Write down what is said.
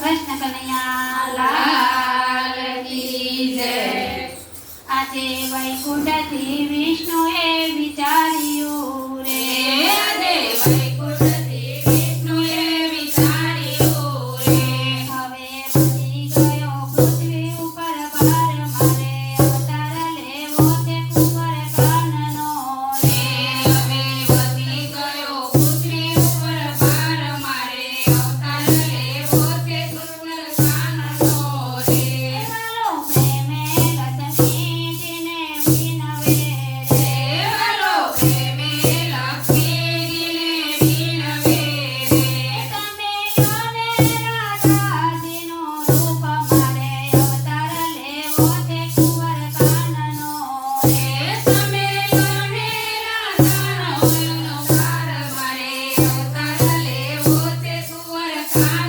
કૃષ્ણ કનૈયા લાલ કી જય. આજે વૈકુંઠથી વિષ્ણુએ વિચાર્યું રે આજે વૈકુંઠથી વિષ્ણુએ વિચાર્યું રે. હવે વધી ગયો પૃથ્વી ઉપર ભાર મારે અવતાર લેવો છે કુંવર કાનનો રે હવે વધી ગયો પૃથ્વી ઉપર ભાર મારે અવતાર લેવો છે કૃષ્ણ કાનનો રે. વાલો પ્રેમે લક્ષ્મીજીને વિનવે રે વાલો પ્રેમે લક્ષ્મીજીને વિનવે રે. તમે જોને રાધાજીનું રૂપ મારે અવતાર લેવો છે કુંવર કાનનો રે તમે લોને રાધાનો ભાર મારે અવતાર લેવો છે કુંવર કાનનો